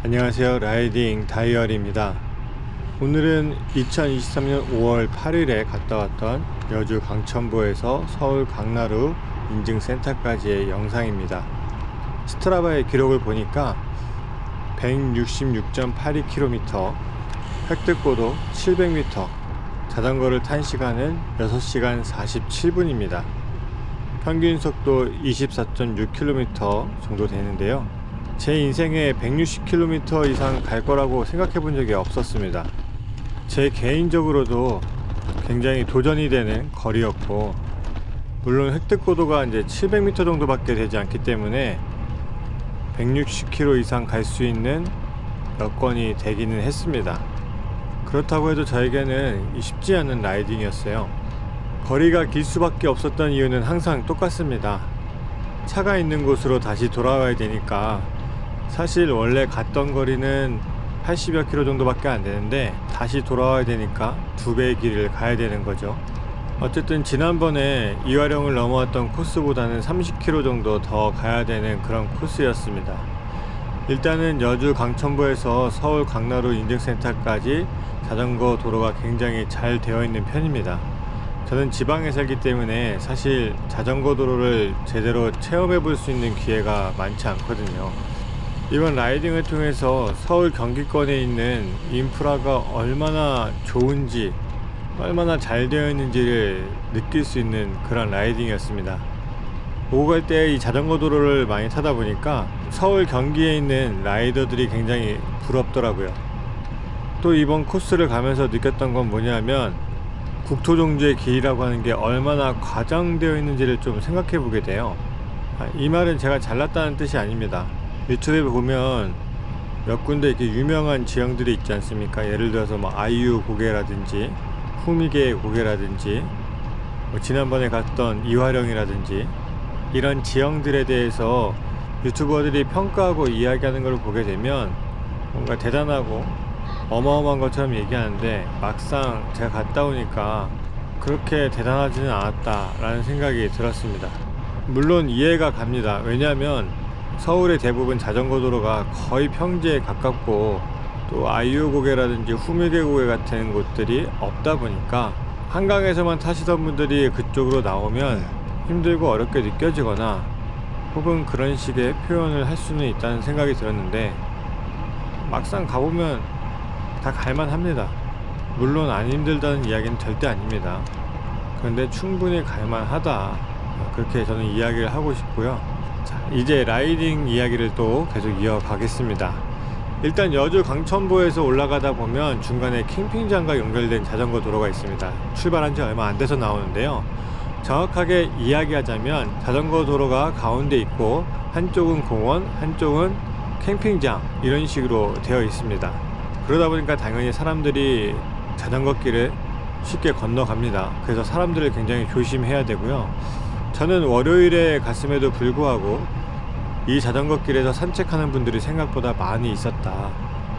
안녕하세요, 라이딩 다이어리입니다. 오늘은 2023년 5월 8일에 갔다 왔던 여주 강천부에서 서울 강나루 인증센터까지의 영상입니다. 스트라바의 기록을 보니까 166.82km, 획득고도 700m, 자전거를 탄 시간은 6시간 47분입니다. 평균 속도 24.6km 정도 되는데요. 제 인생에 160km 이상 갈 거라고 생각해 본 적이 없었습니다. 제 개인적으로도 굉장히 도전이 되는 거리였고, 물론 획득고도가 이제 700m 정도밖에 되지 않기 때문에 160km 이상 갈 수 있는 여건이 되기는 했습니다. 그렇다고 해도 저에게는 쉽지 않은 라이딩이었어요. 거리가 길 수밖에 없었던 이유는 항상 똑같습니다. 차가 있는 곳으로 다시 돌아와야 되니까, 사실 원래 갔던 거리는 80여 킬로 정도밖에 안 되는데 다시 돌아와야 되니까 2배의 길을 가야 되는 거죠. 어쨌든 지난번에 이화령을 넘어왔던 코스보다는 30km 정도 더 가야 되는 그런 코스였습니다. 일단은 여주 강천부에서 서울 강나루 인증센터까지 자전거 도로가 굉장히 잘 되어 있는 편입니다. 저는 지방에 살기 때문에 사실 자전거 도로를 제대로 체험해 볼 수 있는 기회가 많지 않거든요. 이번 라이딩을 통해서 서울 경기권에 있는 인프라가 얼마나 좋은지, 얼마나 잘 되어 있는지를 느낄 수 있는 그런 라이딩이었습니다. 오고 갈 때 이 자전거 도로를 많이 타다 보니까 서울 경기에 있는 라이더들이 굉장히 부럽더라고요. 또 이번 코스를 가면서 느꼈던 건 뭐냐면, 국토종주의 길이라고 하는 게 얼마나 과장되어 있는지를 좀 생각해 보게 돼요. 이 말은 제가 잘났다는 뜻이 아닙니다. 유튜브에 보면 몇 군데 이렇게 유명한 지형들이 있지 않습니까? 예를 들어서 뭐 아이유 고개라든지 후미게 고개라든지 지난번에 갔던 이화령이라든지 이런 지형들에 대해서 유튜버들이 평가하고 이야기하는 걸 보게 되면 뭔가 대단하고 어마어마한 것처럼 얘기하는데, 막상 제가 갔다 오니까 그렇게 대단하지는 않았다 라는 생각이 들었습니다. 물론 이해가 갑니다. 왜냐하면 서울의 대부분 자전거 도로가 거의 평지에 가깝고, 또 아이유 고개라든지 후미게 고개 같은 곳들이 없다 보니까 한강에서만 타시던 분들이 그쪽으로 나오면 힘들고 어렵게 느껴지거나, 혹은 그런 식의 표현을 할 수는 있다는 생각이 들었는데, 막상 가보면 다 갈만합니다. 물론 안 힘들다는 이야기는 절대 아닙니다. 그런데 충분히 갈만하다, 그렇게 저는 이야기를 하고 싶고요. 자, 이제 라이딩 이야기를 또 계속 이어가겠습니다. 일단 여주 강천부에서 올라가다 보면 중간에 캠핑장과 연결된 자전거 도로가 있습니다. 출발한 지 얼마 안 돼서 나오는데요. 정확하게 이야기하자면 자전거 도로가 가운데 있고, 한쪽은 공원, 한쪽은 캠핑장, 이런 식으로 되어 있습니다. 그러다 보니까 당연히 사람들이 자전거 길을 쉽게 건너갑니다. 그래서 사람들을 굉장히 조심해야 되고요. 저는 월요일에 갔음에도 불구하고 이 자전거 길에서 산책하는 분들이 생각보다 많이 있었다.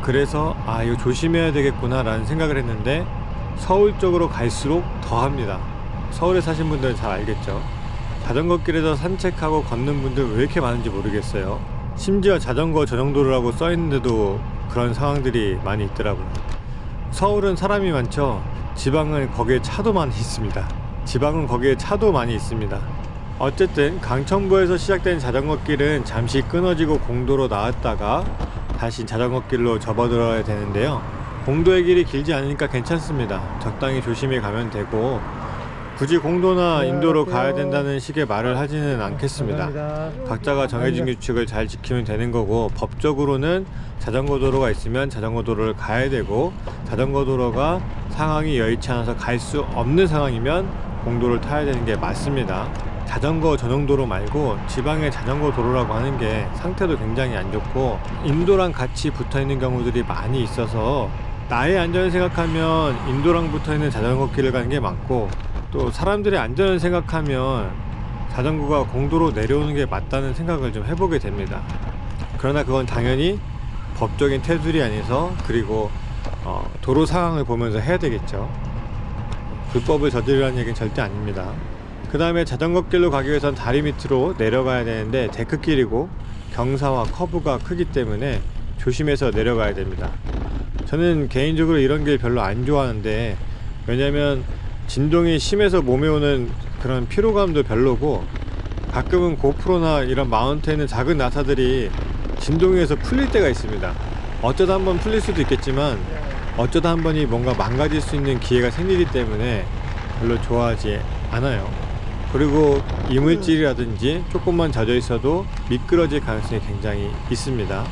그래서 이거 조심해야 되겠구나 라는 생각을 했는데, 서울 쪽으로 갈수록 더합니다. 서울에 사신 분들은 잘 알겠죠. 자전거 길에서 산책하고 걷는 분들 왜 이렇게 많은지 모르겠어요. 심지어 자전거 전용도로라고 써있는데도 그런 상황들이 많이 있더라고요. 서울은 사람이 많죠. 지방은 거기에 차도 많이 있습니다. 지방은 거기에 차도 많이 있습니다. 어쨌든 강천부에서 시작된 자전거 길은 잠시 끊어지고 공도로 나왔다가 다시 자전거 길로 접어들어야 되는데요. 공도의 길이 길지 않으니까 괜찮습니다. 적당히 조심히 가면 되고, 굳이 공도나 인도로 가야 된다는 식의 말을 하지는 않겠습니다. 각자가 정해진 규칙을 잘 지키면 되는 거고, 법적으로는 자전거 도로가 있으면 자전거 도로를 가야 되고, 자전거 도로가 상황이 여의치 않아서 갈 수 없는 상황이면 공도를 타야 되는 게 맞습니다. 자전거 전용도로 말고 지방의 자전거 도로라고 하는 게 상태도 굉장히 안 좋고, 인도랑 같이 붙어있는 경우들이 많이 있어서 나의 안전을 생각하면 인도랑 붙어있는 자전거 길을 가는 게 맞고, 또 사람들의 안전을 생각하면 자전거가 공도로 내려오는 게 맞다는 생각을 좀 해보게 됩니다. 그러나 그건 당연히 법적인 테두리 안에서, 그리고 도로 상황을 보면서 해야 되겠죠. 불법을 저지르라는 얘기는 절대 아닙니다. 그 다음에 자전거 길로 가기 위해선 다리 밑으로 내려가야 되는데 데크길이고 경사와 커브가 크기 때문에 조심해서 내려가야 됩니다. 저는 개인적으로 이런 길 별로 안 좋아하는데, 왜냐면 진동이 심해서 몸에 오는 그런 피로감도 별로고, 가끔은 고프로나 이런 마운트에 있는 작은 나사들이 진동에서 풀릴 때가 있습니다. 어쩌다 한번 풀릴 수도 있겠지만 어쩌다 한 번이 뭔가 망가질 수 있는 기회가 생기기 때문에 별로 좋아하지 않아요. 그리고 이물질이라든지 조금만 젖어 있어도 미끄러질 가능성이 굉장히 있습니다.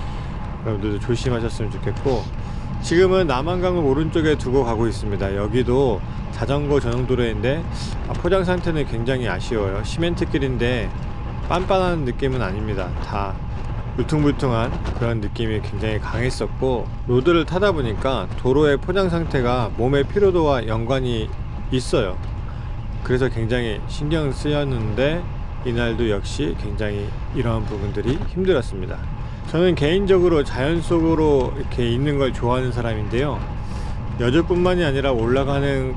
여러분들도 조심하셨으면 좋겠고, 지금은 남한강을 오른쪽에 두고 가고 있습니다. 여기도 자전거 전용 도로인데 포장 상태는 굉장히 아쉬워요. 시멘트 길인데 빤빤한 느낌은 아닙니다. 다 울퉁불퉁한 그런 느낌이 굉장히 강했었고, 로드를 타다 보니까 도로의 포장 상태가 몸의 피로도와 연관이 있어요. 그래서 굉장히 신경 쓰였는데, 이날도 역시 굉장히 이러한 부분들이 힘들었습니다. 저는 개인적으로 자연 속으로 이렇게 있는 걸 좋아하는 사람인데요, 여주뿐만이 아니라 올라가는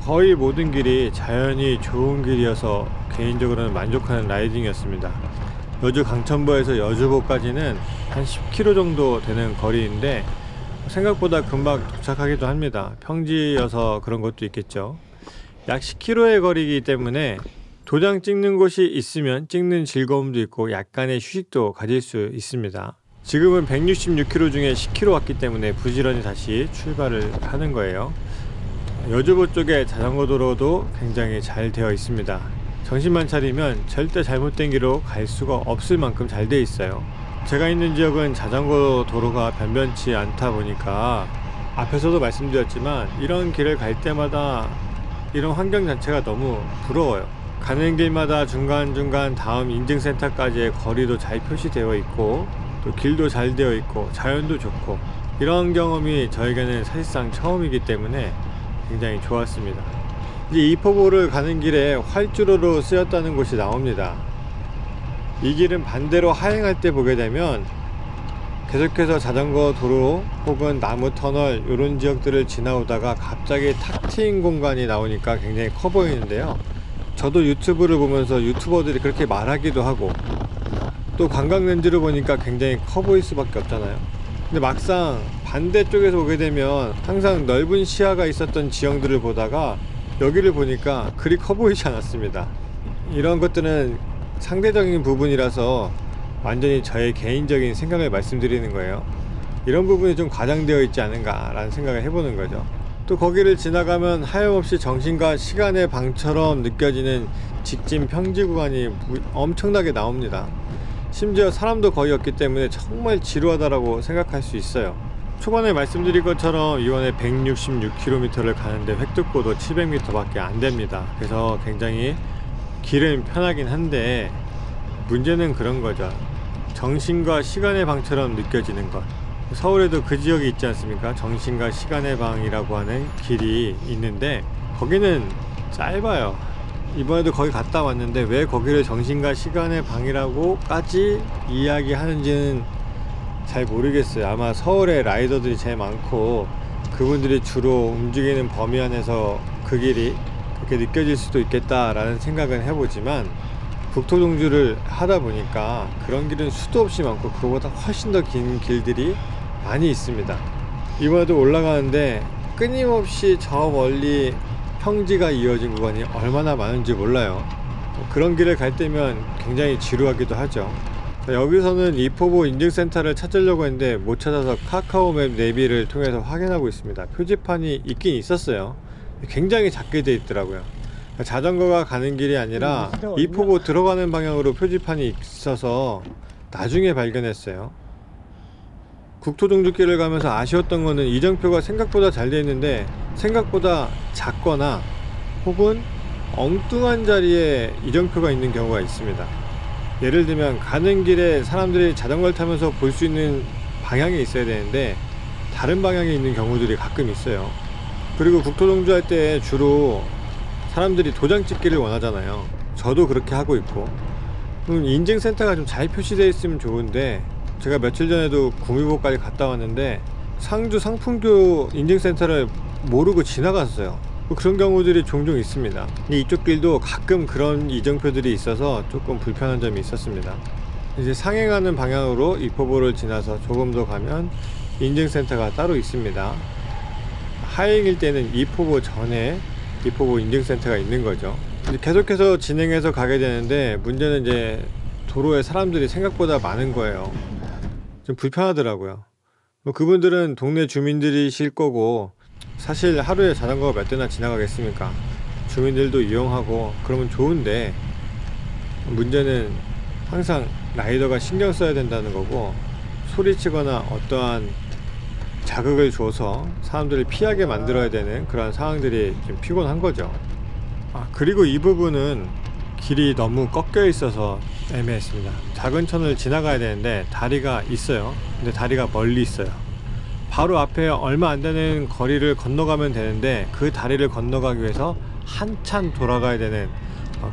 거의 모든 길이 자연이 좋은 길이어서 개인적으로는 만족하는 라이딩이었습니다. 여주 강천부에서 여주보까지는 한 10km 정도 되는 거리인데 생각보다 금방 도착하기도 합니다. 평지여서 그런 것도 있겠죠. 약 10km의 거리이기 때문에 도장 찍는 곳이 있으면 찍는 즐거움도 있고 약간의 휴식도 가질 수 있습니다. 지금은 166km 중에 10km 왔기 때문에 부지런히 다시 출발을 하는 거예요. 여주보 쪽에 자전거 도로도 굉장히 잘 되어 있습니다. 정신만 차리면 절대 잘못된 길로 갈 수가 없을 만큼 잘 되어 있어요. 제가 있는 지역은 자전거 도로가 변변치 않다 보니까, 앞에서도 말씀드렸지만 이런 길을 갈 때마다 이런 환경 자체가 너무 부러워요. 가는 길마다 중간중간 다음 인증센터까지의 거리도 잘 표시되어 있고, 또 길도 잘 되어 있고 자연도 좋고, 이런 경험이 저에게는 사실상 처음이기 때문에 굉장히 좋았습니다. 이제 이포보를 가는 길에 활주로로 쓰였다는 곳이 나옵니다. 이 길은 반대로 하행할 때 보게 되면 계속해서 자전거 도로 혹은 나무 터널 이런 지역들을 지나오다가 갑자기 탁 트인 공간이 나오니까 굉장히 커 보이는데요, 저도 유튜브를 보면서 유튜버들이 그렇게 말하기도 하고, 또 관광 렌즈로 보니까 굉장히 커 보일 수밖에 없잖아요. 근데 막상 반대쪽에서 오게 되면 항상 넓은 시야가 있었던 지형들을 보다가 여기를 보니까 그리 커 보이지 않았습니다. 이런 것들은 상대적인 부분이라서 완전히 저의 개인적인 생각을 말씀드리는 거예요. 이런 부분이 좀 과장되어 있지 않은가 라는 생각을 해보는 거죠. 또 거기를 지나가면 하염없이 정신과 시간의 방처럼 느껴지는 직진 평지 구간이 엄청나게 나옵니다. 심지어 사람도 거의 없기 때문에 정말 지루하다라고 생각할 수 있어요. 초반에 말씀드린 것처럼 이번에 166km를 가는데 획득고도 700m 밖에 안 됩니다. 그래서 굉장히 길은 편하긴 한데 문제는 그런 거죠. 정신과 시간의 방처럼 느껴지는 것. 서울에도 그 지역이 있지 않습니까? 정신과 시간의 방이라고 하는 길이 있는데 거기는 짧아요. 이번에도 거기 갔다 왔는데 왜 거기를 정신과 시간의 방이라고까지 이야기하는지는 잘 모르겠어요. 아마 서울에 라이더들이 제일 많고 그분들이 주로 움직이는 범위 안에서 그 길이 그렇게 느껴질 수도 있겠다라는 생각은 해보지만, 국토종주를 하다 보니까 그런 길은 수도 없이 많고 그거보다 훨씬 더 긴 길들이 많이 있습니다. 이번에도 올라가는데 끊임없이 저 멀리 평지가 이어진 구간이 얼마나 많은지 몰라요. 그런 길을 갈 때면 굉장히 지루하기도 하죠. 여기서는 이포보 인증센터를 찾으려고 했는데 못 찾아서 카카오맵 내비를 통해서 확인하고 있습니다. 표지판이 있긴 있었어요. 굉장히 작게 돼 있더라고요. 자전거가 가는 길이 아니라 이포보 들어가는 방향으로 표지판이 있어서 나중에 발견했어요. 국토종주길을 가면서 아쉬웠던 거는 이정표가 생각보다 잘 돼 있는데 생각보다 작거나 혹은 엉뚱한 자리에 이정표가 있는 경우가 있습니다. 예를 들면 가는 길에 사람들이 자전거를 타면서 볼 수 있는 방향이 있어야 되는데 다른 방향에 있는 경우들이 가끔 있어요. 그리고 국토종주할 때 주로 사람들이 도장 찍기를 원하잖아요. 저도 그렇게 하고 있고, 인증센터가 좀 잘 표시되어 있으면 좋은데 제가 며칠 전에도 구미보까지 갔다 왔는데 상주 상품교 인증센터를 모르고 지나갔어요. 그런 경우들이 종종 있습니다. 이쪽 길도 가끔 그런 이정표들이 있어서 조금 불편한 점이 있었습니다. 이제 상행하는 방향으로 이포보를 지나서 조금 더 가면 인증센터가 따로 있습니다. 하행일 때는 이포보 전에 이포보 인증센터가 있는 거죠. 이제 계속해서 진행해서 가게 되는데 문제는 이제 도로에 사람들이 생각보다 많은 거예요. 좀 불편하더라고요. 뭐 그분들은 동네 주민들이실 거고 사실 하루에 자전거가 몇 대나 지나가겠습니까? 주민들도 이용하고 그러면 좋은데 문제는 항상 라이더가 신경 써야 된다는 거고 소리치거나 어떠한 자극을 줘서 사람들을 피하게 만들어야 되는 그런 상황들이 좀 피곤한 거죠. 그리고 이 부분은 길이 너무 꺾여 있어서 애매했습니다. 작은 천을 지나가야 되는데 다리가 있어요. 근데 다리가 멀리 있어요. 바로 앞에 얼마 안 되는 거리를 건너가면 되는데 그 다리를 건너가기 위해서 한참 돌아가야 되는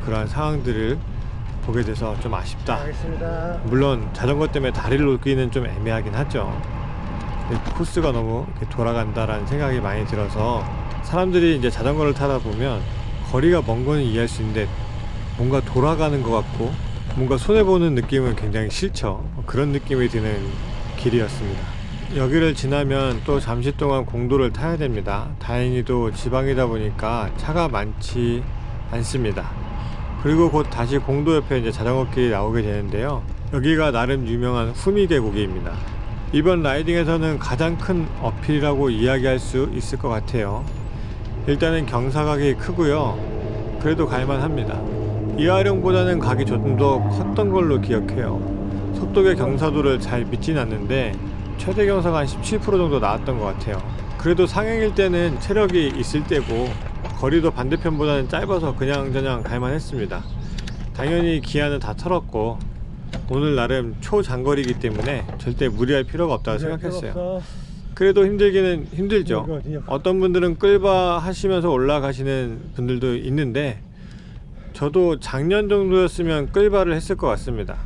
그러한 상황들을 보게 돼서 좀 아쉽다. 알겠습니다. 물론 자전거 때문에 다리를 놓기는 좀 애매하긴 하죠. 코스가 너무 이렇게 돌아간다라는 생각이 많이 들어서 사람들이 이제 자전거를 타다 보면 거리가 먼 거는 이해할 수 있는데 뭔가 돌아가는 것 같고 뭔가 손해보는 느낌은 굉장히 싫죠. 그런 느낌이 드는 길이었습니다. 여기를 지나면 또 잠시 동안 공도를 타야 됩니다. 다행히도 지방이다 보니까 차가 많지 않습니다. 그리고 곧 다시 공도 옆에 이제 자전거 길이 나오게 되는데요. 여기가 나름 유명한 후미 계곡입니다. 이번 라이딩에서는 가장 큰 어필이라고 이야기할 수 있을 것 같아요. 일단은 경사각이 크고요. 그래도 갈만합니다. 이하령보다는 각이 좀 더 컸던 걸로 기억해요. 속도계 경사도를 잘 믿진 않는데 최대 경사가 한 17% 정도 나왔던 것 같아요. 그래도 상행일 때는 체력이 있을 때고 거리도 반대편보다는 짧아서 그냥저냥 갈만했습니다. 당연히 기아는 다 털었고 오늘 나름 초장거리이기 때문에 절대 무리할 필요가 없다고 생각했어요. 그래도 힘들기는 힘들죠. 어떤 분들은 끌바 하시면서 올라가시는 분들도 있는데 저도 작년 정도였으면 끌바를 했을 것 같습니다.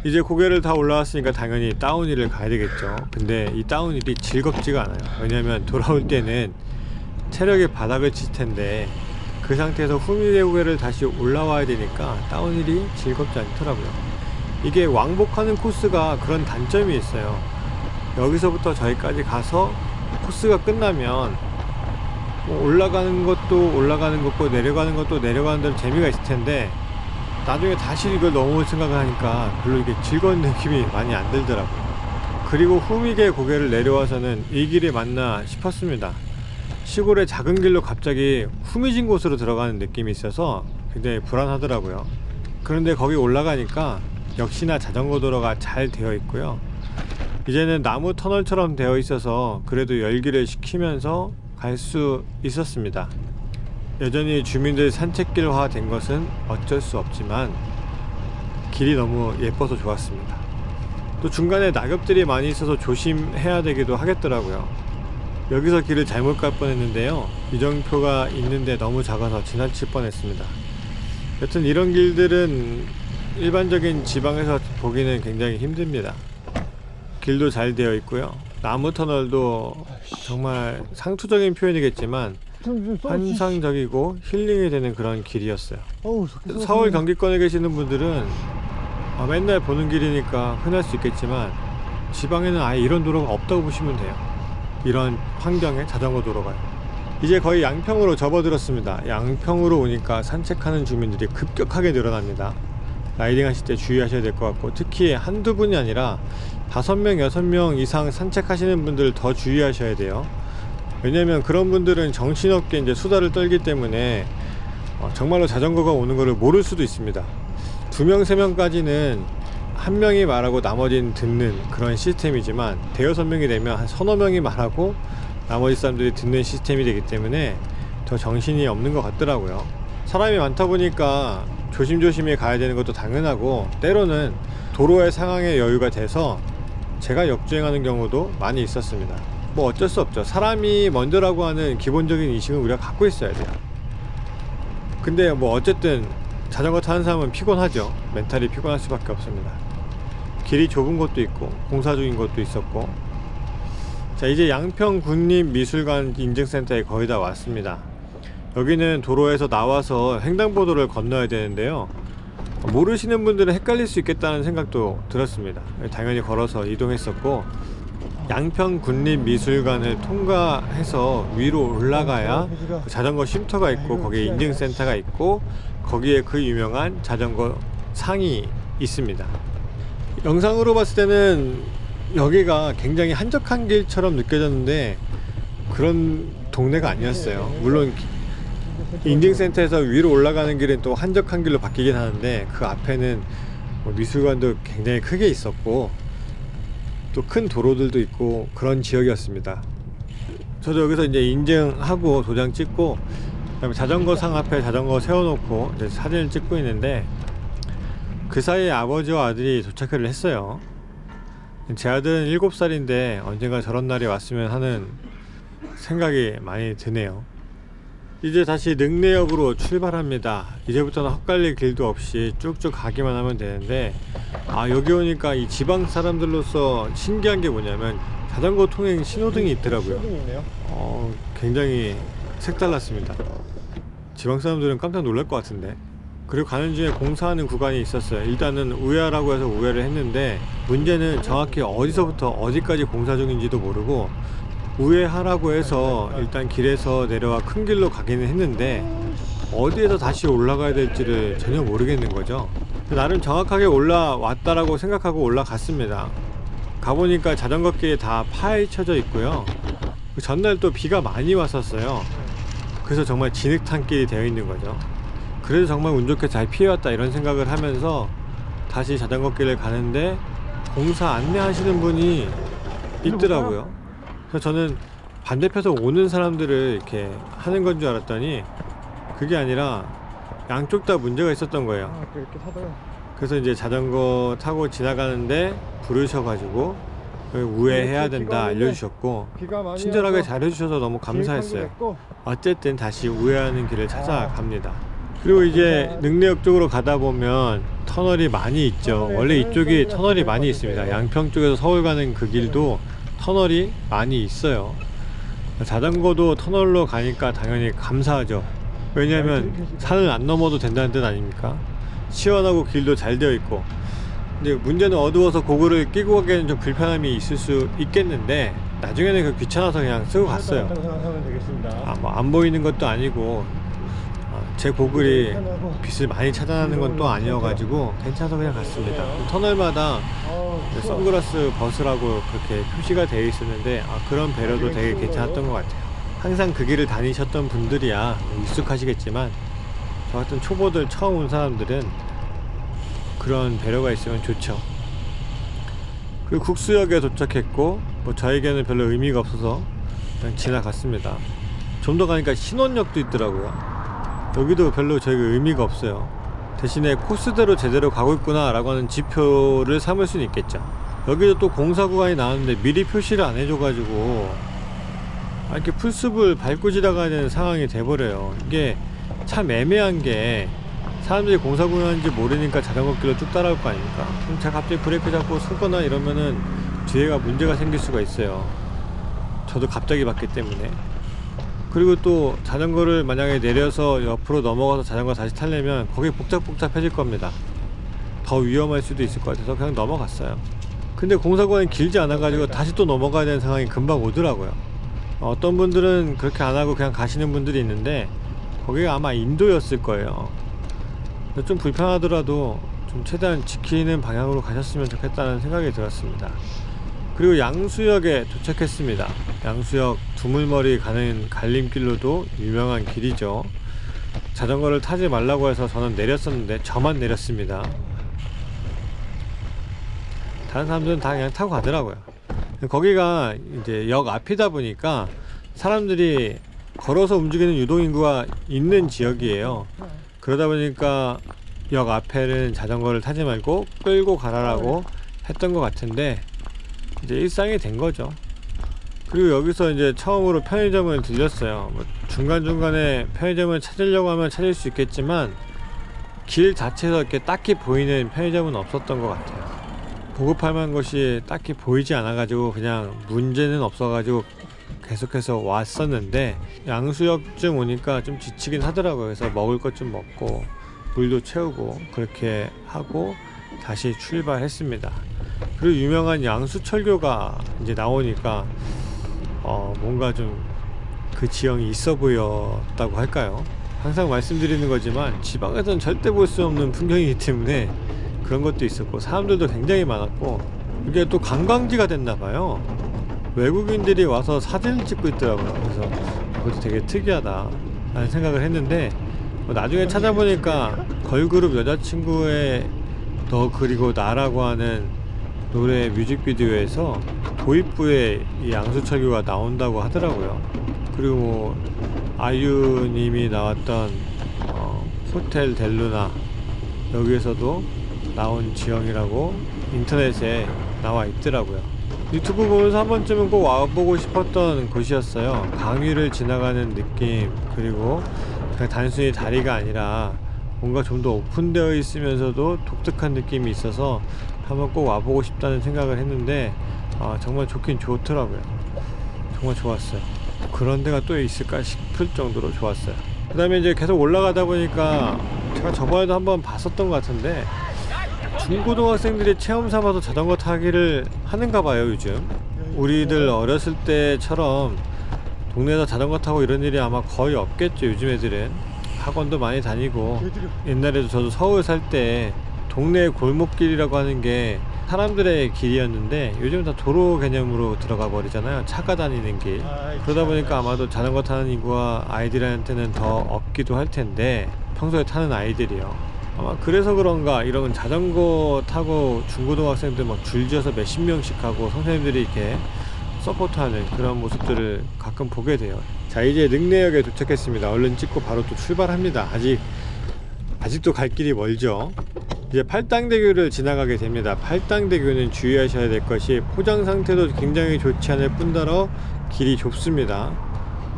이제 고개를 다 올라왔으니까 당연히 다운힐을 가야 되겠죠. 근데 이 다운힐이 즐겁지가 않아요. 왜냐면 돌아올 때는 체력의 바닥을 칠 텐데 그 상태에서 후미계곡을 다시 올라와야 되니까 다운힐이 즐겁지 않더라고요. 이게 왕복하는 코스가 그런 단점이 있어요. 여기서부터 저기까지 가서 코스가 끝나면 올라가는 것도 올라가는 거고 내려가는 것도 내려가는 대로 재미가 있을 텐데 나중에 다시 이걸 넘어올 생각을 하니까 별로 이게 즐거운 느낌이 많이 안 들더라고요. 그리고 후미계 고개를 내려와서는 이 길이 맞나 싶었습니다. 시골의 작은 길로 갑자기 후미진 곳으로 들어가는 느낌이 있어서 굉장히 불안하더라고요. 그런데 거기 올라가니까 역시나 자전거 도로가 잘 되어 있고요. 이제는 나무 터널처럼 되어 있어서 그래도 열기를 식히면서 갈 수 있었습니다. 여전히 주민들 산책길화 된 것은 어쩔 수 없지만 길이 너무 예뻐서 좋았습니다. 또 중간에 낙엽들이 많이 있어서 조심해야 되기도 하겠더라고요. 여기서 길을 잘못 갈 뻔했는데요. 이정표가 있는데 너무 작아서 지나칠 뻔했습니다. 여튼 이런 길들은 일반적인 지방에서 보기는 굉장히 힘듭니다. 길도 잘 되어 있고요. 나무 터널도 정말 상투적인 표현이겠지만 환상적이고 힐링이 되는 그런 길이었어요. 서울 경기권에 계시는 분들은 맨날 보는 길이니까 흔할 수 있겠지만 지방에는 아예 이런 도로가 없다고 보시면 돼요. 이런 환경에 자전거 도로가요. 이제 거의 양평으로 접어들었습니다. 양평으로 오니까 산책하는 주민들이 급격하게 늘어납니다. 라이딩 하실 때 주의하셔야 될 것 같고 특히 한두 분이 아니라 5명, 6명 이상 산책하시는 분들 더 주의하셔야 돼요. 왜냐면 그런 분들은 정신없게 이제 수다를 떨기 때문에 정말로 자전거가 오는 거를 모를 수도 있습니다. 2명, 3명까지는 한 명이 말하고 나머지는 듣는 그런 시스템이지만 대여섯 명이 되면 한 서너 명이 말하고 나머지 사람들이 듣는 시스템이 되기 때문에 더 정신이 없는 것 같더라고요. 사람이 많다 보니까 조심조심히 가야 되는 것도 당연하고 때로는 도로의 상황에 여유가 돼서 제가 역주행하는 경우도 많이 있었습니다. 뭐 어쩔 수 없죠. 사람이 먼저라고 하는 기본적인 인식은 우리가 갖고 있어야 돼요. 근데 뭐 어쨌든 자전거 타는 사람은 피곤하죠. 멘탈이 피곤할 수밖에 없습니다. 길이 좁은 곳도 있고 공사 중인 곳도 있었고. 자, 이제 양평 국립미술관 인증센터에 거의 다 왔습니다. 여기는 도로에서 나와서 횡단보도를 건너야 되는데요. 모르시는 분들은 헷갈릴 수 있겠다는 생각도 들었습니다. 당연히 걸어서 이동했었고, 양평 국립미술관을 통과해서 위로 올라가야 자전거 쉼터가 있고, 거기에 인증센터가 있고, 거기에 그 유명한 자전거 상이 있습니다. 영상으로 봤을 때는 여기가 굉장히 한적한 길처럼 느껴졌는데 그런 동네가 아니었어요. 물론 인증센터에서 위로 올라가는 길은 또 한적한 길로 바뀌긴 하는데, 그 앞에는 미술관도 굉장히 크게 있었고 또 큰 도로들도 있고 그런 지역이었습니다. 저도 여기서 이제 인증하고 도장 찍고, 그다음에 자전거 상 앞에 자전거 세워놓고 이제 사진을 찍고 있는데, 그 사이에 아버지와 아들이 도착을 했어요. 제 아들은 7살인데 언젠가 저런 날이 왔으면 하는 생각이 많이 드네요. 이제 다시 능내역으로 출발합니다. 이제부터는 헛갈릴 길도 없이 쭉쭉 가기만 하면 되는데, 여기 오니까 이 지방 사람들로서 신기한 게 뭐냐면 자전거 통행 신호등이 있더라고요. 굉장히 색달랐습니다. 지방 사람들은 깜짝 놀랄 것 같은데. 그리고 가는 중에 공사하는 구간이 있었어요. 일단은 우회하라고 해서 우회를 했는데, 문제는 정확히 어디서부터 어디까지 공사 중인지도 모르고, 우회하라고 해서 일단 길에서 내려와 큰 길로 가기는 했는데 어디에서 다시 올라가야 될지를 전혀 모르겠는 거죠. 나름 정확하게 올라왔다라고 생각하고 올라갔습니다. 가보니까 자전거 길이 다 파헤쳐져 있고요. 그 전날 또 비가 많이 왔었어요. 그래서 정말 진흙탕 길이 되어 있는 거죠. 그래도 정말 운 좋게 잘 피해왔다 이런 생각을 하면서 다시 자전거 길을 가는데, 공사 안내하시는 분이 있더라고요. 그래서 저는 반대편에서 오는 사람들을 이렇게 하는 건 줄 알았더니 그게 아니라 양쪽 다 문제가 있었던 거예요. 그렇게 하다가. 그래서 이제 자전거 타고 지나가는데 부르셔가지고 우회해야 된다 알려주셨고, 친절하게 잘해주셔서 너무 감사했어요. 어쨌든 다시 우회하는 길을 찾아갑니다. 그리고 이제 능내역 쪽으로 가다 보면 터널이 많이 있죠. 원래 이쪽이 터널이 많이 있습니다. 양평 쪽에서 서울 가는 그 길도 터널이 많이 있어요. 자전거도 터널로 가니까 당연히 감사하죠. 왜냐하면 산을 안 넘어도 된다는 뜻 아닙니까? 시원하고 길도 잘 되어 있고. 근데 문제는 어두워서 고글을 끼고 가기에는 좀 불편함이 있을 수 있겠는데, 나중에는 그 귀찮아서 그냥 쓰고 갔어요. 뭐 안 보이는 것도 아니고 제 고글이 빛을 많이 차단하는 건 또 아니어가지고 괜찮아서 그냥 갔습니다. 터널마다 선글라스 벗으라고 그렇게 표시가 되어 있었는데, 그런 배려도 되게 괜찮았던 것 같아요. 항상 그 길을 다니셨던 분들이야 익숙하시겠지만, 저 같은 초보들 처음 온 사람들은 그런 배려가 있으면 좋죠. 그리고 국수역에 도착했고, 뭐 저에게는 별로 의미가 없어서 그냥 지나갔습니다. 좀 더 가니까 신원역도 있더라고요. 여기도 별로 저에게 의미가 없어요. 대신에 코스대로 제대로 가고 있구나 라고 하는 지표를 삼을 수는 있겠죠. 여기도 또 공사 구간이 나왔는데 미리 표시를 안 해줘가지고 이렇게 풀숲을 밟고 지나가야 되는 상황이 돼버려요. 이게 참 애매한 게, 사람들이 공사 구간인지 모르니까 자전거 길로 쭉 따라올 거 아닙니까? 그럼 제가 갑자기 브레이크 잡고 서거나 이러면은 뒤에가 문제가 생길 수가 있어요. 저도 갑자기 봤기 때문에. 그리고 또 자전거를 만약에 내려서 옆으로 넘어가서 자전거 다시 타려면 거기 복잡복잡해질 겁니다. 더 위험할 수도 있을 것 같아서 그냥 넘어갔어요. 근데 공사 구간이 길지 않아 가지고 다시 또 넘어가야 되는 상황이 금방 오더라고요. 어떤 분들은 그렇게 안 하고 그냥 가시는 분들이 있는데, 거기가 아마 인도였을 거예요. 좀 불편하더라도 좀 최대한 지키는 방향으로 가셨으면 좋겠다는 생각이 들었습니다. 그리고 양수역에 도착했습니다. 양수역 두물머리 가는 갈림길로도 유명한 길이죠. 자전거를 타지 말라고 해서 저는 내렸었는데 저만 내렸습니다. 다른 사람들은 다 그냥 타고 가더라고요. 거기가 이제 역 앞이다 보니까 사람들이 걸어서 움직이는 유동인구가 있는 지역이에요. 그러다 보니까 역 앞에는 자전거를 타지 말고 끌고 가라라고 했던 것 같은데, 이제 일상이 된 거죠. 그리고 여기서 이제 처음으로 편의점을 들렸어요. 뭐 중간중간에 편의점을 찾으려고 하면 찾을 수 있겠지만 길 자체에서 이렇게 딱히 보이는 편의점은 없었던 것 같아요. 보급할 만한 것이 딱히 보이지 않아 가지고 그냥 문제는 없어 가지고 계속해서 왔었는데, 양수역쯤 오니까 좀 지치긴 하더라고요. 그래서 먹을 것 좀 먹고 물도 채우고 그렇게 하고 다시 출발했습니다. 그리고 유명한 양수철교가 이제 나오니까 뭔가 좀 그 지형이 있어 보였다고 할까요? 항상 말씀드리는 거지만 지방에서는 절대 볼 수 없는 풍경이기 때문에 그런 것도 있었고, 사람들도 굉장히 많았고, 이게 또 관광지가 됐나 봐요. 외국인들이 와서 사진을 찍고 있더라고요. 그래서 그것도 되게 특이하다 라는 생각을 했는데, 나중에 찾아보니까 걸그룹 여자친구의 너 그리고 나라고 하는 노래 뮤직비디오에서 도입부에 이 양수철교가 나온다고 하더라고요. 그리고 뭐 아이유님이 나왔던 호텔 델루나, 여기에서도 나온 지형이라고 인터넷에 나와 있더라고요. 유튜브 보면서 한 번쯤은 꼭 와보고 싶었던 곳이었어요. 강위를 지나가는 느낌, 그리고 그냥 단순히 다리가 아니라 뭔가 좀 더 오픈되어 있으면서도 독특한 느낌이 있어서 한번 꼭 와보고 싶다는 생각을 했는데, 정말 좋긴 좋더라고요. 정말 좋았어요. 그런 데가 또 있을까 싶을 정도로 좋았어요. 그 다음에 이제 계속 올라가다 보니까 제가 저번에도 한번 봤었던 것 같은데, 중고등학생들이 체험 삼아서 자전거 타기를 하는가 봐요. 요즘 우리들 어렸을 때처럼 동네에서 자전거 타고 이런 일이 아마 거의 없겠죠. 요즘 애들은 학원도 많이 다니고, 옛날에도 저도 서울 살 때 동네 골목길이라고 하는 게 사람들의 길이었는데 요즘은 다 도로 개념으로 들어가 버리잖아요. 차가 다니는 길. 그러다 보니까 아마도 자전거 타는 인구가 아이들한테는 더 없기도 할 텐데, 평소에 타는 아이들이요. 아마 그래서 그런가 이런 자전거 타고 중고등학생들 막 줄지어서 몇십 명씩 하고 선생님들이 이렇게 서포트하는 그런 모습들을 가끔 보게 돼요. 자, 이제 능내역에 도착했습니다. 얼른 찍고 바로 또 출발합니다. 아직도 갈 길이 멀죠. 이제 팔당대교를 지나가게 됩니다. 팔당대교는 주의하셔야 될 것이 포장 상태도 굉장히 좋지 않을 뿐더러 길이 좁습니다.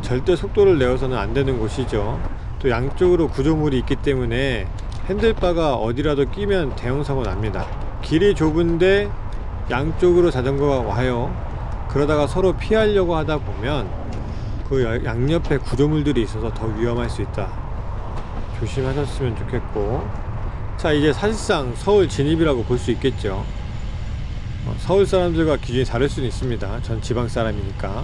절대 속도를 내어서는 안 되는 곳이죠. 또 양쪽으로 구조물이 있기 때문에 핸들바가 어디라도 끼면 대형 사고 납니다. 길이 좁은데 양쪽으로 자전거가 와요. 그러다가 서로 피하려고 하다 보면 그 양옆에 구조물들이 있어서 더 위험할 수 있다. 조심하셨으면 좋겠고, 자, 이제 사실상 서울 진입이라고 볼 수 있겠죠. 서울 사람들과 기준이 다를 수는 있습니다. 전 지방 사람이니까.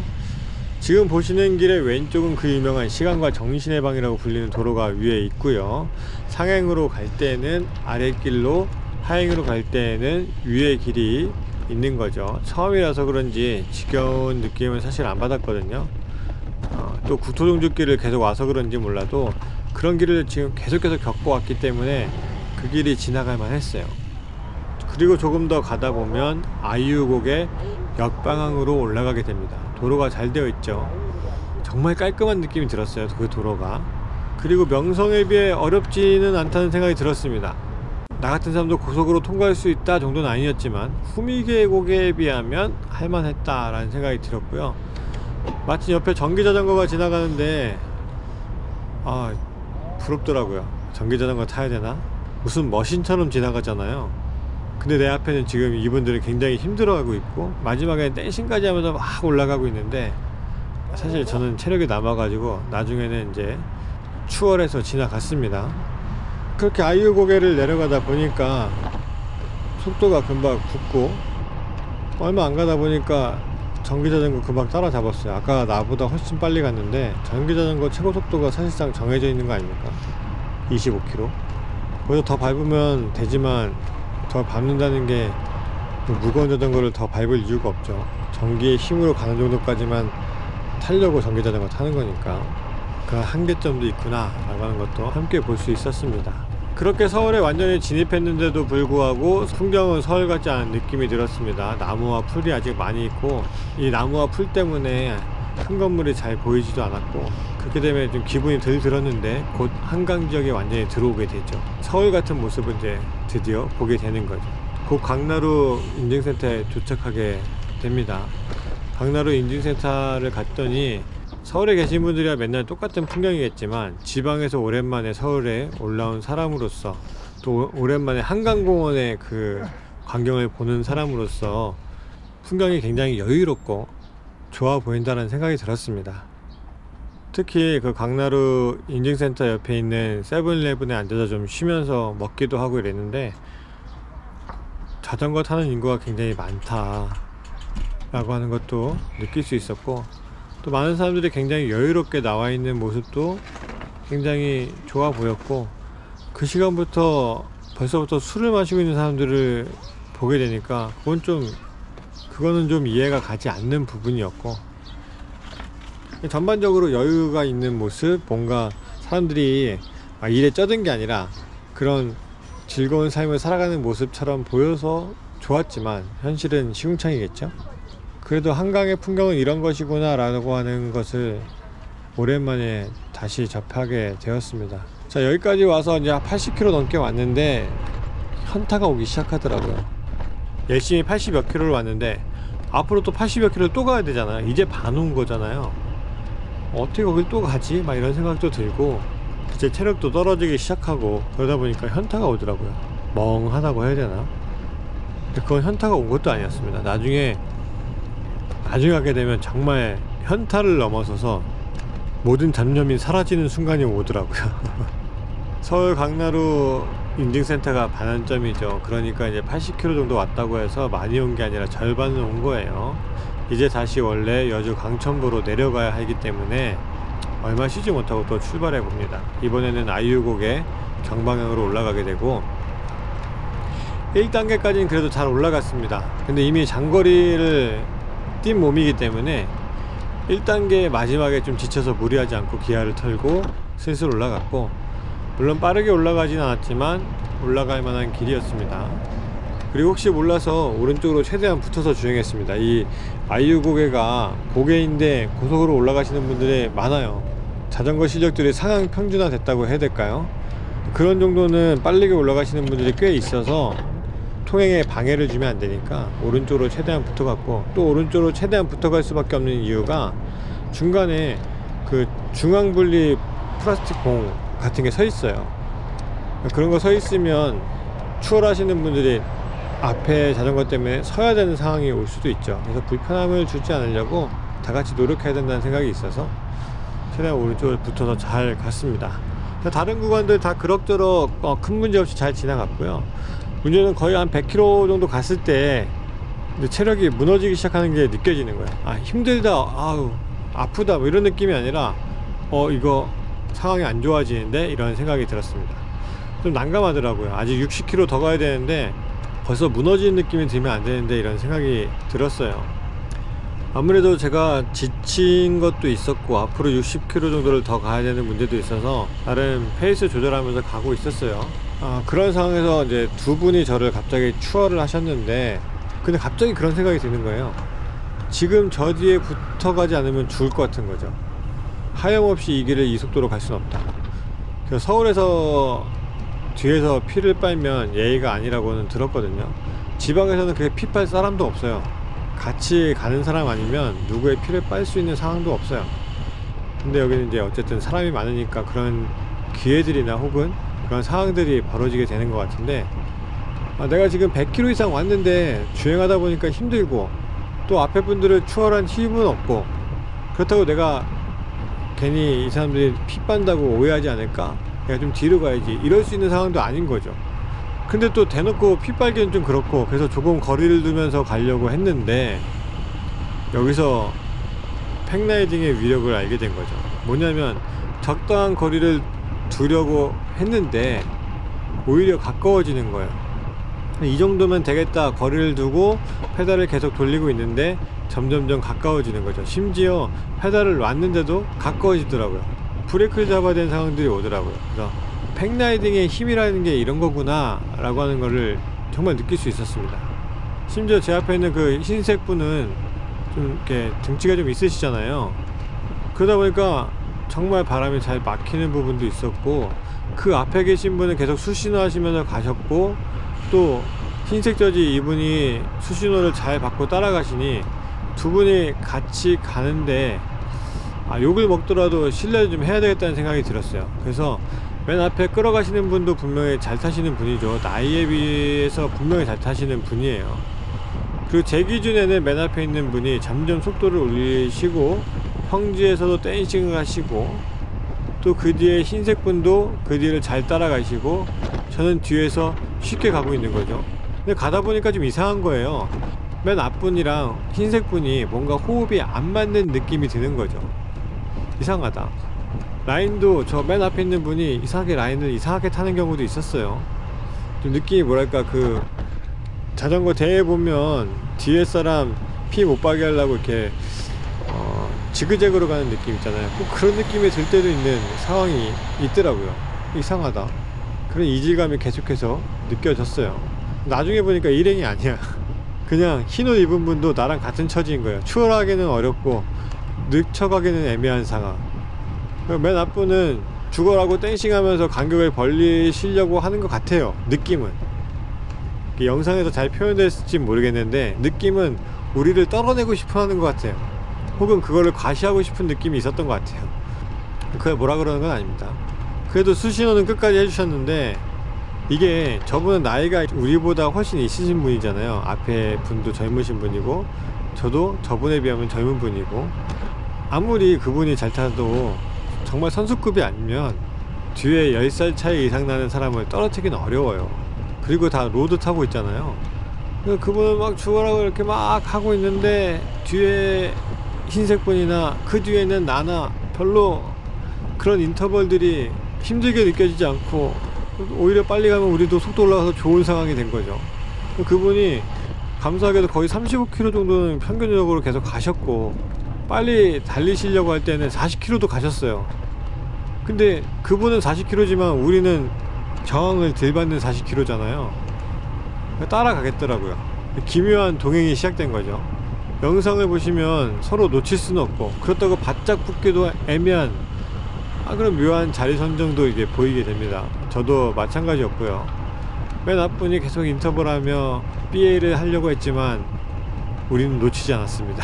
지금 보시는 길의 왼쪽은 그 유명한 시간과 정신의 방이라고 불리는 도로가 위에 있고요. 상행으로 갈 때는 아랫길로, 하행으로 갈 때는 위에 길이 있는 거죠. 처음이라서 그런지 지겨운 느낌은 사실 안 받았거든요. 또 국토종주길을 계속 와서 그런지 몰라도 그런 길을 지금 계속해서 겪어왔기 때문에 그 길이 지나갈만 했어요. 그리고 조금 더 가다 보면 아이유곡의 역방향으로 올라가게 됩니다. 도로가 잘 되어 있죠. 정말 깔끔한 느낌이 들었어요, 그 도로가. 그리고 명성에 비해 어렵지는 않다는 생각이 들었습니다. 나 같은 사람도 고속으로 통과할 수 있다 정도는 아니었지만 후미계곡에 비하면 할만했다 라는 생각이 들었고요. 마침 옆에 전기자전거가 지나가는데 부럽더라고요. 전기자전거 타야 되나? 무슨 머신처럼 지나가잖아요. 근데 내 앞에는 지금 이분들은 굉장히 힘들어하고 있고, 마지막에 댄싱까지 하면서 막 올라가고 있는데, 사실 저는 체력이 남아가지고 나중에는 이제 추월해서 지나갔습니다. 그렇게 아이유 고개를 내려가다 보니까 속도가 금방 붙고, 얼마 안 가다 보니까 전기자전거 금방 따라잡았어요. 아까 나보다 훨씬 빨리 갔는데 전기자전거 최고 속도가 사실상 정해져 있는 거 아닙니까? 25km. 거기서 더 밟으면 되지만 더 밟는다는 게 무거운 자전거를 더 밟을 이유가 없죠. 전기의 힘으로 가는 정도까지만 타려고 전기자전거 타는 거니까 그 한계점도 있구나 라고 하는 것도 함께 볼 수 있었습니다. 그렇게 서울에 완전히 진입했는데도 불구하고 풍경은 서울 같지 않은 느낌이 들었습니다. 나무와 풀이 아직 많이 있고, 이 나무와 풀 때문에 큰 건물이 잘 보이지도 않았고, 그렇게 되면 좀 기분이 덜 들었는데 곧 한강 지역에 완전히 들어오게 되죠. 서울 같은 모습을 이제 드디어 보게 되는 거죠. 곧 강나루 인증센터에 도착하게 됩니다. 강나루 인증센터를 갔더니 서울에 계신 분들이야 맨날 똑같은 풍경이겠지만, 지방에서 오랜만에 서울에 올라온 사람으로서, 또 오랜만에 한강공원의 그 광경을 보는 사람으로서 풍경이 굉장히 여유롭고 좋아 보인다는 생각이 들었습니다. 특히 그 강나루 인증센터 옆에 있는 세븐일레븐에 앉아서 좀 쉬면서 먹기도 하고 이랬는데, 자전거 타는 인구가 굉장히 많다 라고 하는 것도 느낄 수 있었고, 또 많은 사람들이 굉장히 여유롭게 나와 있는 모습도 굉장히 좋아 보였고, 그 시간부터 벌써부터 술을 마시고 있는 사람들을 보게 되니까 그거는 좀 이해가 가지 않는 부분이었고, 전반적으로 여유가 있는 모습, 뭔가 사람들이 막 일에 쩌든 게 아니라 그런 즐거운 삶을 살아가는 모습처럼 보여서 좋았지만 현실은 시궁창이겠죠. 그래도 한강의 풍경은 이런 것이구나 라고 하는 것을 오랜만에 다시 접하게 되었습니다. 자, 여기까지 와서 이제 80km 넘게 왔는데 현타가 오기 시작하더라고요. 열심히 80여 킬로를 왔는데 앞으로 또 80여 킬로를 또 가야 되잖아요. 이제 반 온 거잖아요. 어떻게 거길 또 가지? 막 이런 생각도 들고, 이제 체력도 떨어지기 시작하고, 그러다 보니까 현타가 오더라고요. 멍하다고 해야 되나? 근데 그건 현타가 온 것도 아니었습니다. 나중에 가게 되면 정말 현타를 넘어서서 모든 잡념이 사라지는 순간이 오더라고요. 서울 강나루 인증센터가 반환점이죠. 그러니까 이제 80km 정도 왔다고 해서 많이 온 게 아니라 절반은 온 거예요. 이제 다시 원래 여주 강천부로 내려가야 하기 때문에 얼마 쉬지 못하고 또 출발해 봅니다. 이번에는 아이유곡에 정방향으로 올라가게 되고, 1단계까지는 그래도 잘 올라갔습니다. 근데 이미 장거리를 뛴 몸이기 때문에 1단계 마지막에 좀 지쳐서 무리하지 않고 기아를 털고 슬슬 올라갔고, 물론 빠르게 올라가진 않았지만 올라갈 만한 길이었습니다. 그리고 혹시 몰라서 오른쪽으로 최대한 붙어서 주행했습니다. 이 아이유 고개인데 고속으로 올라가시는 분들이 많아요. 자전거 실력들이 상향 평준화 됐다고 해야 될까요? 그런 정도는 빠르게 올라가시는 분들이 꽤 있어서 통행에 방해를 주면 안 되니까 오른쪽으로 최대한 붙어갔고, 또 오른쪽으로 최대한 붙어갈 수밖에 없는 이유가 중간에 그 중앙분리 플라스틱 공 같은 게 서 있어요. 그런 거 서 있으면 추월하시는 분들이 앞에 자전거 때문에 서야 되는 상황이 올 수도 있죠. 그래서 불편함을 주지 않으려고 다 같이 노력해야 된다는 생각이 있어서 최대한 오른쪽을 붙어서 잘 갔습니다. 다른 구간들 다 그럭저럭 큰 문제 없이 잘 지나갔고요. 문제는 거의 한 100km 정도 갔을 때 체력이 무너지기 시작하는 게 느껴지는 거예요. 아, 힘들다, 아우 아프다, 뭐 이런 느낌이 아니라 이거 상황이 안 좋아지는데, 이런 생각이 들었습니다. 좀 난감하더라고요. 아직 60km 더 가야 되는데 벌써 무너지는 느낌이 들면 안 되는데, 이런 생각이 들었어요. 아무래도 제가 지친 것도 있었고, 앞으로 60km 정도를 더 가야 되는 문제도 있어서 나름 페이스 조절하면서 가고 있었어요. 그런 상황에서 이제 두 분이 저를 갑자기 추월을 하셨는데, 근데 갑자기 그런 생각이 드는 거예요. 지금 저 뒤에 붙어가지 않으면 죽을 것 같은 거죠. 하염없이 이 길을 이 속도로 갈 수는 없다. 그래서 서울에서 뒤에서 피를 빨면 예의가 아니라고는 들었거든요. 지방에서는 그렇게 피 빨 사람도 없어요. 같이 가는 사람 아니면 누구의 피를 빨 수 있는 상황도 없어요. 근데 여기는 이제 어쨌든 사람이 많으니까 그런 기회들이나 혹은 그런 상황들이 벌어지게 되는 것 같은데, 내가 지금 100km 이상 왔는데 주행하다 보니까 힘들고, 또 앞에 분들을 추월한 힘은 없고, 그렇다고 내가 괜히 이 사람들이 피 빤다고 오해하지 않을까, 내가 좀 뒤로 가야지, 이럴 수 있는 상황도 아닌 거죠. 근데 또 대놓고 피 빨기는 좀 그렇고, 그래서 조금 거리를 두면서 가려고 했는데, 여기서 팽라이딩의 위력을 알게 된 거죠. 뭐냐면 적당한 거리를 두려고 했는데 오히려 가까워지는 거예요. 이 정도면 되겠다, 거리를 두고 페달을 계속 돌리고 있는데 점점점 가까워지는 거죠. 심지어 페달을 놨는데도 가까워지더라고요. 브레이크를 잡아야 되는 상황들이 오더라고요. 그래서 팽라이딩의 힘이라는 게 이런 거구나 라고 하는 거를 정말 느낄 수 있었습니다. 심지어 제 앞에 있는 그 흰색 분은 좀 이렇게 등치가 좀 있으시잖아요. 그러다 보니까 정말 바람이 잘 막히는 부분도 있었고, 그 앞에 계신 분은 계속 수신호 하시면서 가셨고, 또 흰색 저지 이분이 수신호를 잘 받고 따라가시니 두 분이 같이 가는데 욕을 먹더라도 신뢰를 좀 해야 되겠다는 생각이 들었어요. 그래서 맨 앞에 끌어가시는 분도 분명히 잘 타시는 분이죠. 나이에 비해서 분명히 잘 타시는 분이에요. 그리고 제 기준에는 맨 앞에 있는 분이 점점 속도를 올리시고 평지에서도 댄싱을 하시고, 또 그 뒤에 흰색 분도 그 뒤를 잘 따라가시고, 저는 뒤에서 쉽게 가고 있는 거죠. 근데 가다 보니까 좀 이상한 거예요. 맨 앞분이랑 흰색 분이 뭔가 호흡이 안 맞는 느낌이 드는 거죠. 이상하다. 라인도 저 맨 앞에 있는 분이 이상하게 라인을 이상하게 타는 경우도 있었어요. 좀 느낌이 뭐랄까, 그 자전거 대회 보면 뒤에 사람 피 못 빠게 하려고 이렇게 지그재그로 가는 느낌 있잖아요. 꼭 그런 느낌이 들 때도 있는 상황이 있더라고요. 이상하다. 그런 이질감이 계속해서 느껴졌어요. 나중에 보니까 일행이 아니야. 그냥 흰옷 입은 분도 나랑 같은 처지인 거예요. 추월하기는 어렵고 늦춰가기는 애매한 상황. 맨 앞분은 죽어라고 댄싱하면서 간격을 벌리시려고 하는 것 같아요. 느낌은. 영상에서 잘 표현됐을지 모르겠는데 느낌은 우리를 떨어내고 싶어 하는 것 같아요. 혹은 그거를 과시하고 싶은 느낌이 있었던 것 같아요. 그게 뭐라 그러는 건 아닙니다. 그래도 수신호는 끝까지 해주셨는데, 이게 저분은 나이가 우리보다 훨씬 있으신 분이잖아요. 앞에 분도 젊으신 분이고 저도 저분에 비하면 젊은 분이고, 아무리 그분이 잘 타도 정말 선수급이 아니면 뒤에 10살 차이 이상 나는 사람을 떨어뜨리기는 어려워요. 그리고 다 로드 타고 있잖아요. 그분은 막 죽어라고 이렇게 막 하고 있는데 뒤에 흰색 분이나 그 뒤에는 나나 별로 그런 인터벌들이 힘들게 느껴지지 않고, 오히려 빨리 가면 우리도 속도 올라가서 좋은 상황이 된 거죠. 그분이 감사하게도 거의 35km 정도는 평균적으로 계속 가셨고, 빨리 달리시려고 할 때는 40km도 가셨어요. 근데 그분은 40km지만 우리는 저항을 덜 받는 40km잖아요. 따라가겠더라고요. 기묘한 동행이 시작된 거죠. 영상을 보시면 서로 놓칠 수는 없고, 그렇다고 바짝 붙기도 애매한 그런 묘한 자리 선정도 이게 보이게 됩니다. 저도 마찬가지였고요. 맨 앞분이 계속 인터벌하며 BA를 하려고 했지만 우리는 놓치지 않았습니다.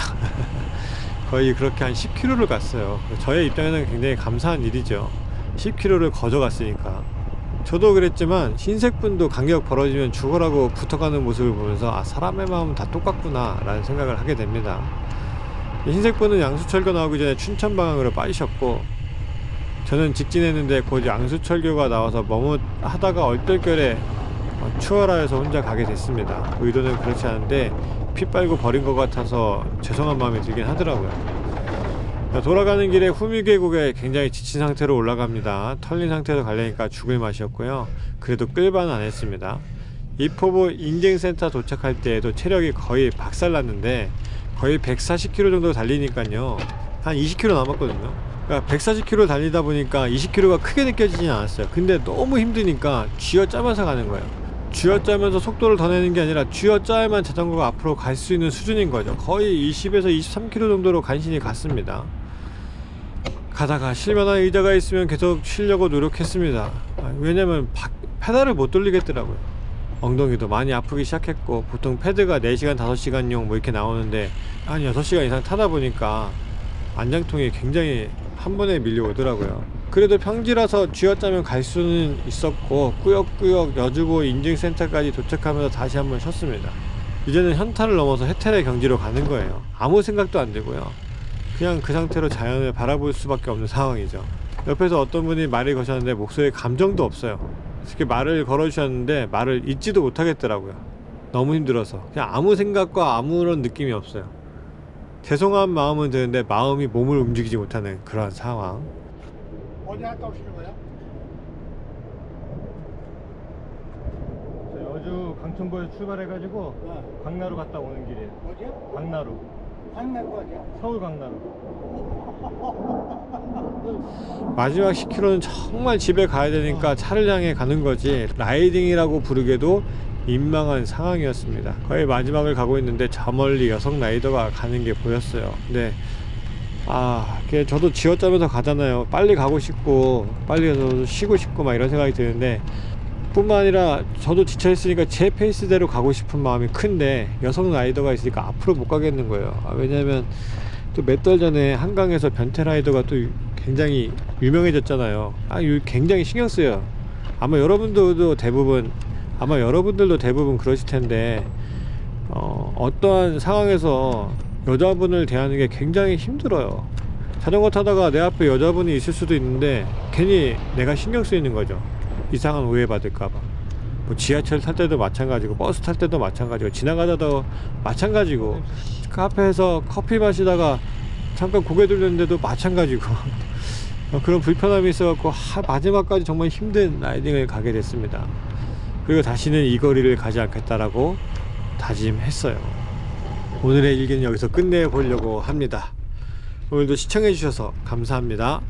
거의 그렇게 한 10km를 갔어요. 저의 입장에는 굉장히 감사한 일이죠. 10km를 거저 갔으니까. 저도 그랬지만 흰색분도 간격 벌어지면 죽어라고 붙어가는 모습을 보면서 사람의 마음은 다 똑같구나 라는 생각을 하게 됩니다. 흰색분은 양수철교 나오기 전에 춘천 방향으로 빠지셨고, 저는 직진했는데 곧 양수철교가 나와서 머뭇하다가 얼떨결에 추월하여서 혼자 가게 됐습니다. 의도는 그렇지 않은데 피 빨고 버린 것 같아서 죄송한 마음이 들긴 하더라고요. 돌아가는 길에 후미계곡에 굉장히 지친 상태로 올라갑니다. 털린 상태로 가려니까 죽을 맛이었고요. 그래도 끌반은 안 했습니다. 이포보 인증센터 도착할 때에도 체력이 거의 박살났는데 거의 140km 정도 달리니까요, 한 20km 남았거든요. 그러니까 140km 달리다 보니까 20km가 크게 느껴지진 않았어요. 근데 너무 힘드니까 쥐어짜면서 가는 거예요. 쥐어짜면서 속도를 더 내는 게 아니라 쥐어짜야만 자전거가 앞으로 갈 수 있는 수준인 거죠. 거의 20에서 23km 정도로 간신히 갔습니다. 가다가 쉴만한 의자가 있으면 계속 쉬려고 노력했습니다. 왜냐면 페달을 못 돌리겠더라고요. 엉덩이도 많이 아프기 시작했고, 보통 패드가 4시간 5시간용 뭐 이렇게 나오는데 한 6시간 이상 타다 보니까 안장통이 굉장히 한 번에 밀려오더라고요. 그래도 평지라서 쥐어짜면 갈 수는 있었고, 꾸역꾸역 여주보 인증센터까지 도착하면서 다시 한번 쉬었습니다. 이제는 현타를 넘어서 해탈의 경지로 가는 거예요. 아무 생각도 안 들고요. 그냥 그 상태로 자연을 바라볼 수밖에 없는 상황이죠. 옆에서 어떤 분이 말을 거셨는데 목소리에 감정도 없어요. 특히 말을 걸어주셨는데 말을 잊지도 못하겠더라고요. 너무 힘들어서. 그냥 아무 생각과 아무런 느낌이 없어요. 죄송한 마음은 드는데 마음이 몸을 움직이지 못하는 그런 상황. 어디 갔다 오시는 거야? 여주 강천구에서 출발해가지고 광나루 갔다 오는 길이에요. 어디야? 광나루. 강남구 어디야? 서울 광나루. 마지막 10km는 정말 집에 가야 되니까 차를 향해 가는 거지 라이딩이라고 부르기에도 민망한 상황이었습니다. 거의 마지막을 가고 있는데 저 멀리 여성 라이더가 가는 게 보였어요. 근데 저도 쥐어짜면서 가잖아요. 빨리 가고 싶고 빨리 가서 쉬고 싶고 막 이런 생각이 드는데, 뿐만 아니라 저도 지쳐있으니까 제 페이스대로 가고 싶은 마음이 큰데 여성 라이더가 있으니까 앞으로 못 가겠는 거예요. 왜냐면 또 몇 달 전에 한강에서 변태 라이더가 또 굉장히 유명해졌잖아요. 굉장히 신경 쓰여요. 아마 여러분들도 대부분 그러실 텐데, 어떠한 상황에서 여자분을 대하는 게 굉장히 힘들어요. 자전거 타다가 내 앞에 여자분이 있을 수도 있는데 괜히 내가 신경 쓰이는 거죠. 이상한 오해 받을까봐. 뭐 지하철 탈 때도 마찬가지고 버스 탈 때도 마찬가지고 지나가다도 마찬가지고 카페에서 커피 마시다가 잠깐 고개 돌렸는데도 마찬가지고 그런 불편함이 있어갖고 마지막까지 정말 힘든 라이딩을 가게 됐습니다. 그리고 다시는 이 거리를 가지 않겠다라고 다짐했어요. 오늘의 일기는 여기서 끝내보려고 합니다. 오늘도 시청해주셔서 감사합니다.